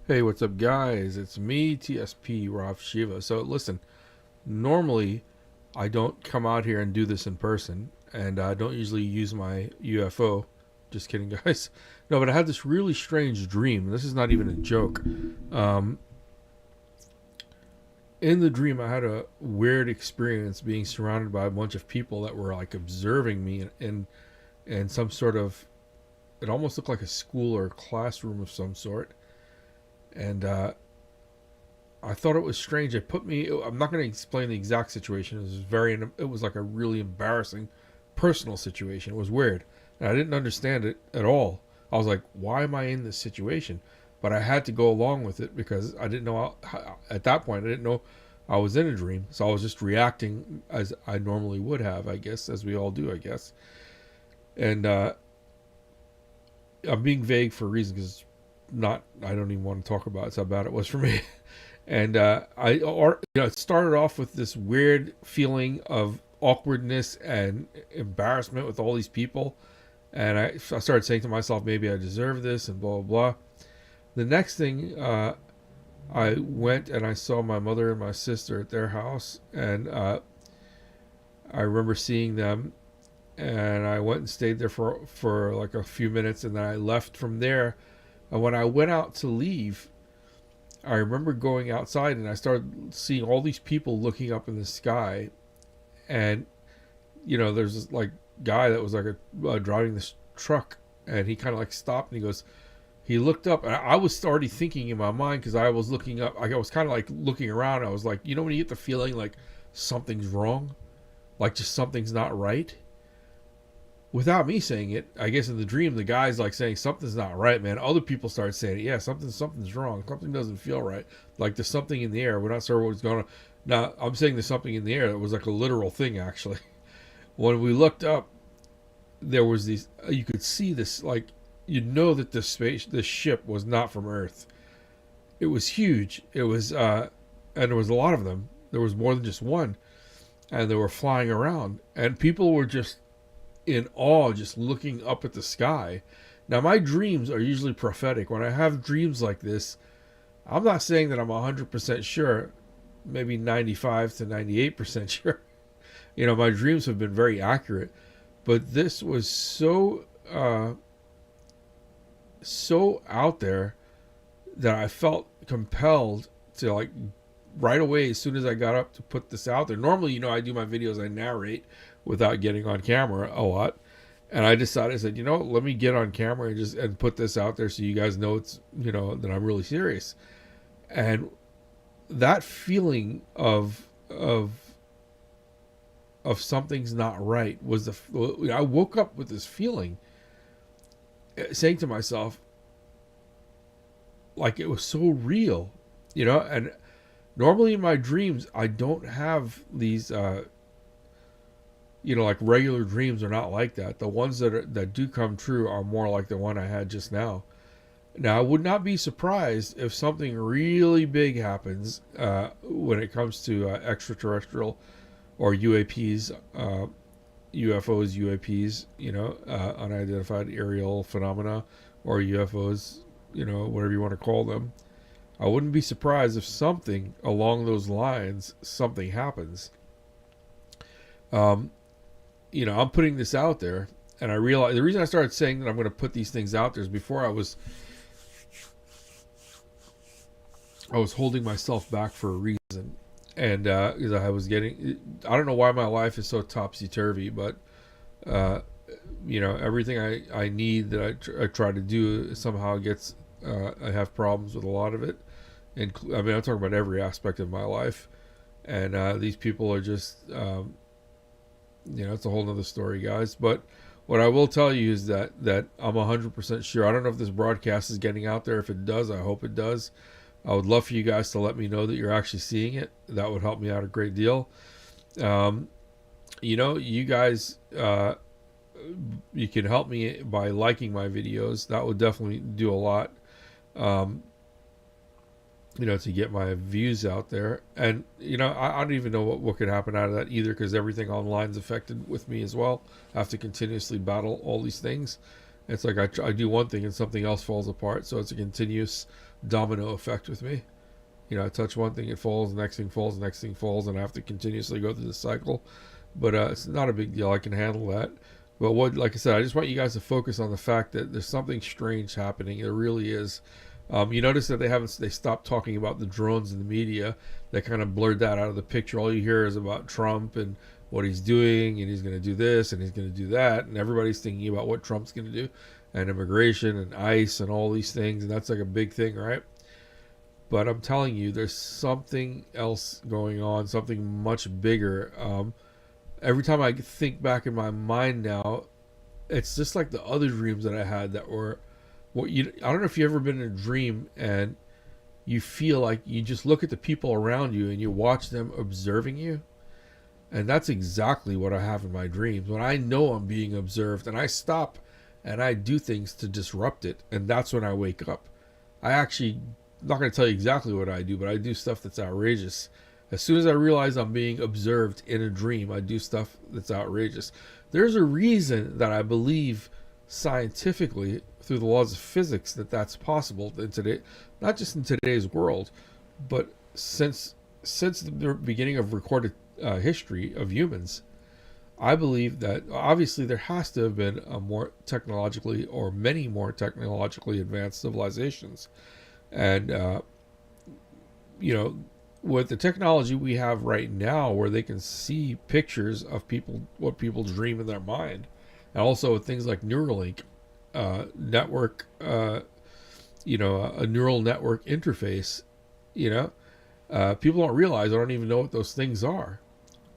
Hey, what's up, guys? It's me, TSPRavshiva. So, listen, normally I don't come out here and do this in person, and I don't usually use my UFO. Just kidding, guys. No, but I had this really strange dream. This is not even a joke. Um, in the dream, I had a weird experience being surrounded by a bunch of people that were like observing me in some sort of. It almost looked like a school or classroom of some sort, and I thought it was strange. It put me. I'm not going to explain the exact situation. It was very. It was like a really embarrassing, personal situation. It was weird, and I didn't understand it at all. I was like, "Why am I in this situation?" But I had to go along with it because I didn't know. At that point, I didn't know I was in a dream, so I was just reacting as I normally would have, I guess, as we all do, I guess. And I'm being vague for a reason because not. I don't even want to talk about it. It's how bad it was for me. And it started off with this weird feeling of awkwardness and embarrassment with all these people, and I started saying to myself, maybe I deserve this, and blah blah blah. The next thing, I went and I saw my mother and my sister at their house, and I remember seeing them, and I went and stayed there for like a few minutes, and then I left from there. And when I went out to leave, I remember going outside and I started seeing all these people looking up in the sky, and there's this like guy that was like driving this truck, and he kind of like stopped and he looked up, and I was already thinking in my mind because I was looking up. I was kind of like looking around. I was like, when you get the feeling like something's wrong, like just something's not right. Without me saying it, I guess in the dream, the guy's like saying something's not right, man. Other people start saying, yeah, something's wrong. Something doesn't feel right. Like there's something in the air. We're not sure what's going on. Now, I'm saying there's something in the air. It was like a literal thing, actually. When we looked up, there was these. You could see this, like that this ship was not from Earth. It was huge. It was, and there was a lot of them. There was more than just one, and they were flying around, and people were just in awe, just looking up at the sky. Now, my dreams are usually prophetic. When I have dreams like this, I'm not saying that I'm 100% sure, maybe 95 to 98% sure. My dreams have been very accurate, but this was so out there that I felt compelled to, like, right away, as soon as I got up, to put this out there. Normally, I do my videos, I narrate without getting on camera a lot. And I decided, I said, let me get on camera and put this out there so you guys know it's, that I'm really serious. And that feeling of something's not right was I woke up with this feeling, saying to myself, like, it was so real, and normally in my dreams, I don't have these, like regular dreams are not like that. The ones that do come true are more like the one I had just now. Now, I would not be surprised if something really big happens when it comes to extraterrestrial or UAPs, UFOs, UAPs, unidentified aerial phenomena, or UFOs, whatever you want to call them. I wouldn't be surprised if something along those lines, something happens. I'm putting this out there, and I realize the reason I started saying that I'm going to put these things out there is before I was holding myself back for a reason, and because I was getting, I don't know why my life is so topsy turvy, but everything I need that I try to do somehow gets. I have problems with a lot of it, and I'm talking about every aspect of my life, and these people are just. It's a whole nother story, guys. But what I will tell you is that I'm 100% sure. I don't know if this broadcast is getting out there. If it does, I hope it does. I would love for you guys to let me know that you're actually seeing it. That would help me out a great deal. You guys, you can help me by liking my videos. That would definitely do a lot. To get my views out there. And, I don't even know what could happen out of that either, because everything online is affected with me as well. I have to continuously battle all these things. It's like I do one thing and something else falls apart. So it's a continuous domino effect with me. You know, I touch one thing, it falls, the next thing falls, the next thing falls, and I have to continuously go through the cycle. But it's not a big deal. I can handle that. But like I said, I just want you guys to focus on the fact that there's something strange happening. There really is. You notice that they stopped talking about the drones in the media. They kind of blurred that out of the picture. All you hear is about Trump and what he's doing, and he's going to do this and he's going to do that, and everybody's thinking about what Trump's going to do, and immigration and ICE and all these things, and that's like a big thing, right? But I'm telling you, there's something else going on, something much bigger. Every time I think back in my mind now, it's just like the other dreams that I had that were what you. I don't know if you've ever been in a dream and you feel like you just look at the people around you and you watch them observing you. And that's exactly what I have in my dreams. When I know I'm being observed and I stop and I do things to disrupt it, and that's when I wake up. I actually, I'm not going to tell you exactly what I do, but I do stuff that's outrageous. As soon as I realize I'm being observed in a dream, I do stuff that's outrageous. There's a reason that I believe scientifically through the laws of physics that that's possible in today, not just in today's world, but since the beginning of recorded history of humans. I believe that obviously there has to have been a more technologically or many more technologically advanced civilizations, and you know, with the technology we have right now where they can see pictures of people, what people dream in their mind, and also with things like Neuralink network, you know, a neural network interface, you know, people don't realize, I don't even know what those things are.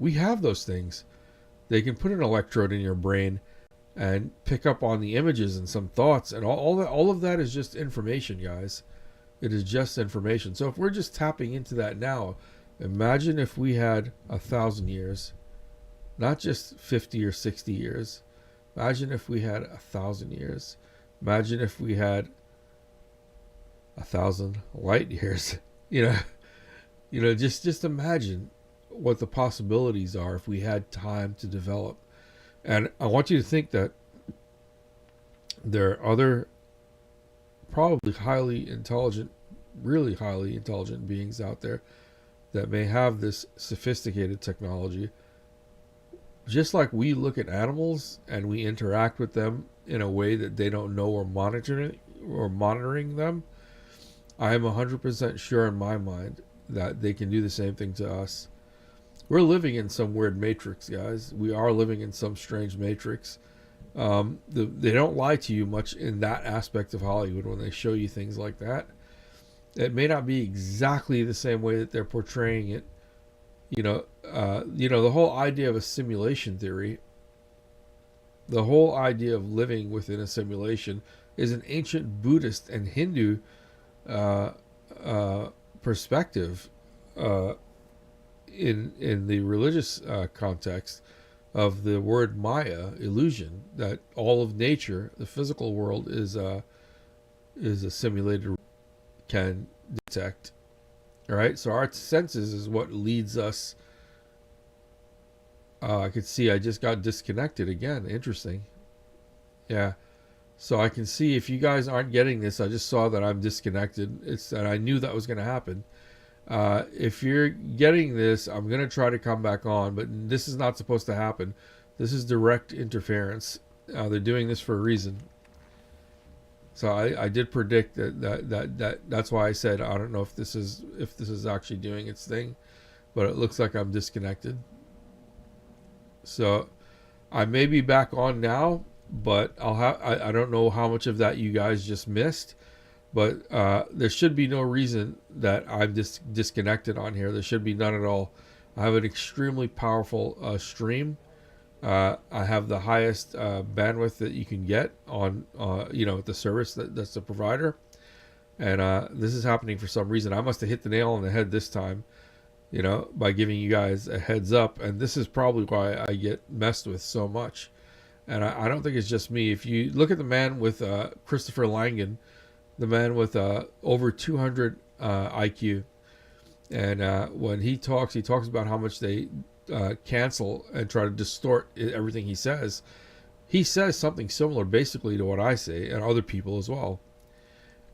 We have those things. They can put an electrode in your brain and pick up on the images and some thoughts, and all of that is just information, guys. It is just information. So if we're just tapping into that now, imagine if we had 1,000 years, not just 50 or 60 years. Imagine if we had 1,000 years. Imagine if we had 1,000 light years. You know, just imagine what the possibilities are if we had time to develop. And I want you to think that there are other probably highly intelligent, really highly intelligent beings out there that may have this sophisticated technology. Just like we look at animals and we interact with them in a way that they don't know we're monitoring them, I am 100% sure in my mind that they can do the same thing to us. We're living in some weird matrix, guys. We are living in some strange matrix. They don't lie to you much in that aspect of Hollywood when they show you things like that. It may not be exactly the same way that they're portraying it. The whole idea of a simulation theory, the whole idea of living within a simulation, is an ancient Buddhist and Hindu perspective in the religious context of the word Maya, illusion, that all of nature, the physical world, is a simulated, can detect. All right, so our senses is what leads us. I could see I just got disconnected again. Interesting. Yeah. So I can see if you guys aren't getting this, I just saw that I'm disconnected. And I knew that was going to happen. If you're getting this, I'm going to try to come back on, but this is not supposed to happen. This is direct interference. They're doing this for a reason. So I did predict that's why I said I don't know if this is actually doing its thing, but it looks like I'm disconnected. So I may be back on now, but I don't know how much of that you guys just missed. But there should be no reason that I'm disconnected on here. There should be none at all. I have an extremely powerful stream. I have the highest bandwidth that you can get on, the service that's the provider. And this is happening for some reason. I must have hit the nail on the head this time, by giving you guys a heads up. And this is probably why I get messed with so much. And I don't think it's just me. If you look at the man with Christopher Langan, the man with over 200 IQ, and when he talks about how much they cancel and try to distort everything he says. He says something similar basically to what I say, and other people as well.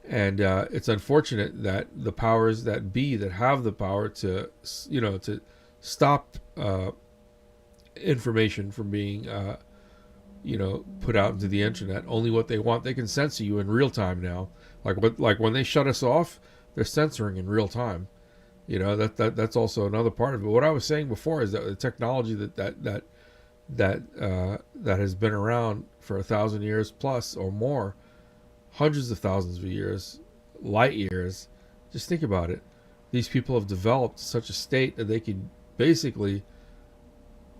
And it's unfortunate that the powers that be, that have the power to, to stop information from being, put out into the internet, only what they want. They can censor you in real time now. Like when they shut us off, they're censoring in real time. That's also another part of it. What I was saying before is that the technology that has been around for 1,000 years plus or more, hundreds of thousands of years, light years. Just think about it. These people have developed such a state that they can basically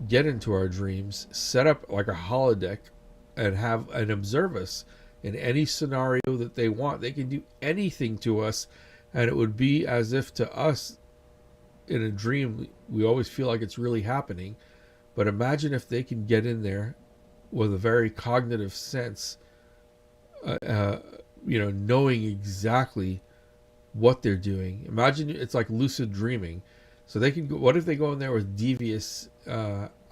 get into our dreams, set up like a holodeck, and observe us in any scenario that they want. They can do anything to us, and it would be as if to us in a dream we always feel like it's really happening. But imagine if they can get in there with a very cognitive sense, knowing exactly what they're doing. Imagine it's like lucid dreaming. So they can go, what if they go in there with devious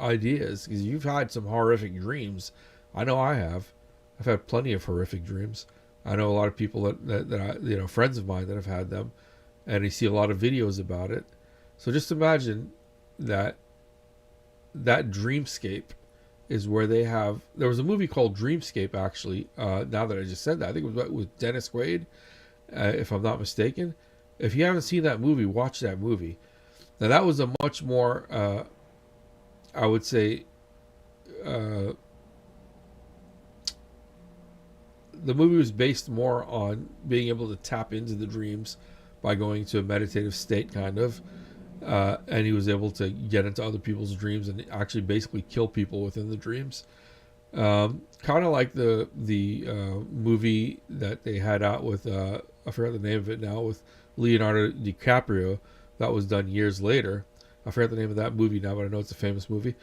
ideas? Because you've had some horrific dreams. I know I have. I've had plenty of horrific dreams. I know a lot of people that I, friends of mine that have had them, and I see a lot of videos about it. So just imagine that dreamscape is where they have. There was a movie called Dreamscape, actually. Now that I just said that, I think it was with Dennis Quaid, if I'm not mistaken. If you haven't seen that movie, watch that movie. Now that was a much more, I would say, the movie was based more on being able to tap into the dreams by going to a meditative state, kind of. And he was able to get into other people's dreams and actually basically kill people within the dreams. Kind of like the movie that they had out with, I forgot the name of it now, with Leonardo DiCaprio, that was done years later. I forgot the name of that movie now, but I know it's a famous movie.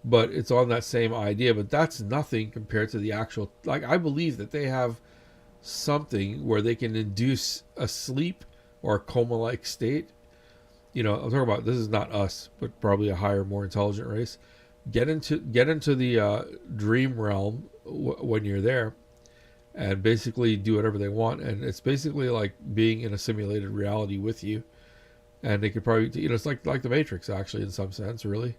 But it's on that same idea, but that's nothing compared to the actual, like, I believe that they have something where they can induce a sleep or a coma-like state. I'm talking about, this is not us, but probably a higher, more intelligent race. Get into the dream realm when you're there, and basically do whatever they want. And it's basically like being in a simulated reality with you. And they could probably, it's like the Matrix, actually, in some sense, really.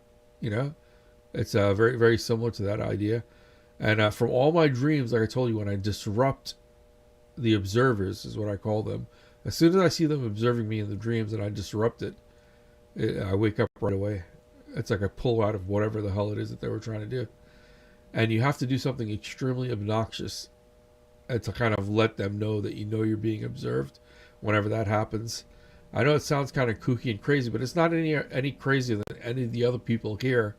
It's very, very similar to that idea. And from all my dreams, like I told you, when I disrupt the observers, is what I call them. As soon as I see them observing me in the dreams and I disrupt it, I wake up right away. It's like I pull out of whatever the hell it is that they were trying to do. And you have to do something extremely obnoxious and to kind of let them know that you're being observed whenever that happens. I know it sounds kind of kooky and crazy, but it's not any crazier than any of the other people here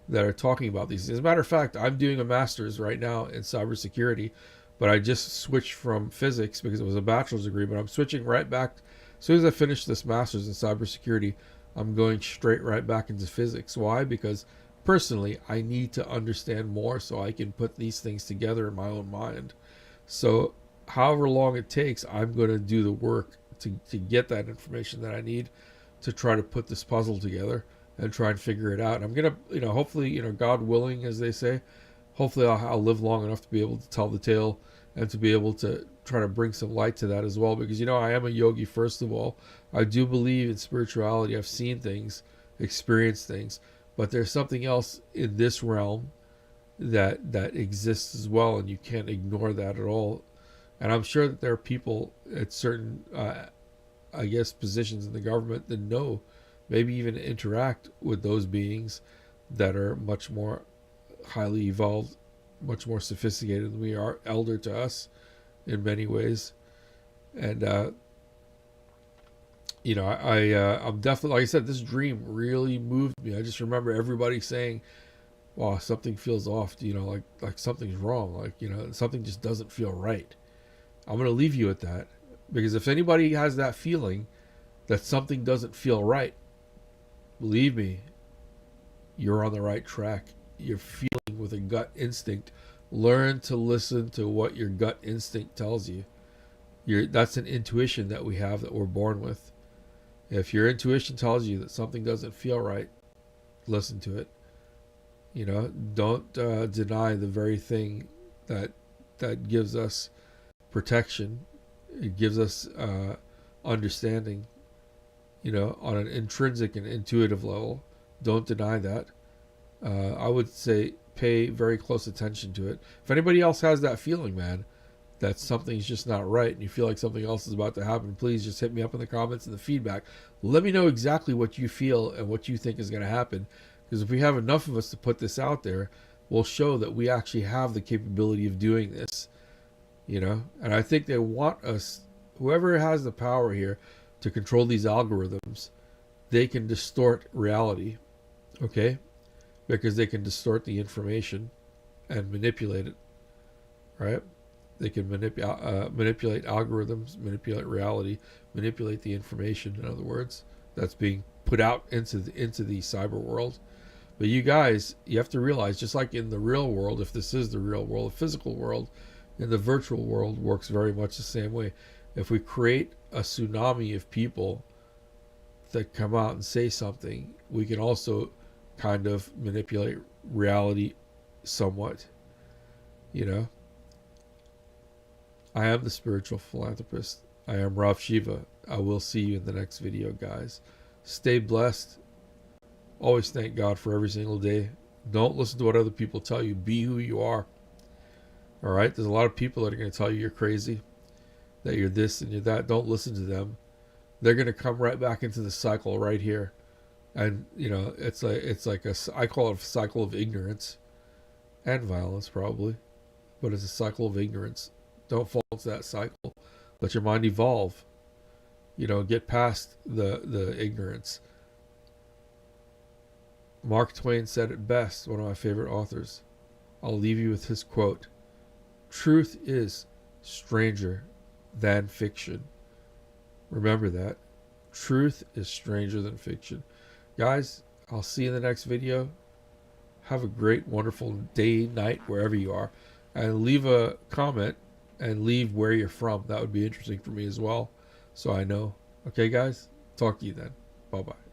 that are talking about these. As a matter of fact, I'm doing a master's right now in cybersecurity, but I just switched from physics because it was a bachelor's degree, but I'm switching right back. As soon as I finish this master's in cybersecurity, I'm going straight right back into physics. Why? Because personally, I need to understand more so I can put these things together in my own mind. So however long it takes, I'm going to do the work to get that information that I need to try to put this puzzle together and try and figure it out. And I'm going to, hopefully, God willing, as they say, hopefully I'll live long enough to be able to tell the tale and to be able to try to bring some light to that as well. Because, I am a yogi, first of all. I do believe in spirituality. I've seen things, experienced things, but there's something else in this realm that exists as well, and you can't ignore that at all. And I'm sure that there are people at certain, positions in the government that know, maybe even interact with those beings that are much more highly evolved, much more sophisticated than we are, elder to us in many ways. And, I'm definitely, like I said, this dream really moved me. I just remember everybody saying, wow, something feels off, like something's wrong. Like, something just doesn't feel right. I'm going to leave you at that, because if anybody has that feeling that something doesn't feel right, believe me, you're on the right track. You're feeling with a gut instinct. Learn to listen to what your gut instinct tells you. That's an intuition that we have, that we're born with. If your intuition tells you that something doesn't feel right, listen to it. Don't deny the very thing that gives us protection It gives us understanding, on an intrinsic and intuitive level. Don't deny that. I would say pay very close attention to it. If anybody else has that feeling, man, that something's just not right and you feel like something else is about to happen, please just hit me up in the comments and the feedback. Let me know exactly what you feel and what you think is going to happen. Because if we have enough of us to put this out there, we'll show that we actually have the capability of doing this. And I think they want us, whoever has the power here to control these algorithms, they can distort reality, okay? Because they can distort the information and manipulate it, right? They can manipulate algorithms, manipulate reality, manipulate the information, in other words, that's being put out into the cyber world. But you guys, you have to realize, just like in the real world, if this is the real world, the physical world, in the virtual world works very much the same way. If we create a tsunami of people that come out and say something, we can also kind of manipulate reality somewhat. I am the spiritual philanthropist. I am Shiva. I will see you in the next video, guys. Stay blessed. Always thank God for every single day. Don't listen to what other people tell you. Be who you are. All right? There's a lot of people that are going to tell you you're crazy, that you're this and you're that. Don't listen to them. They're going to come right back into the cycle right here. And, it's like I call it a cycle of ignorance and violence, probably. But it's a cycle of ignorance. Don't fall into that cycle. Let your mind evolve. Get past the ignorance. Mark Twain said it best, one of my favorite authors. I'll leave you with his quote. Truth is stranger than fiction. Remember that. Truth is stranger than fiction. Guys, I'll see you in the next video. Have a great, wonderful day, night, wherever you are. And leave a comment and leave where you're from. That would be interesting for me as well, so I know. Okay, guys? Talk to you then. Bye-bye.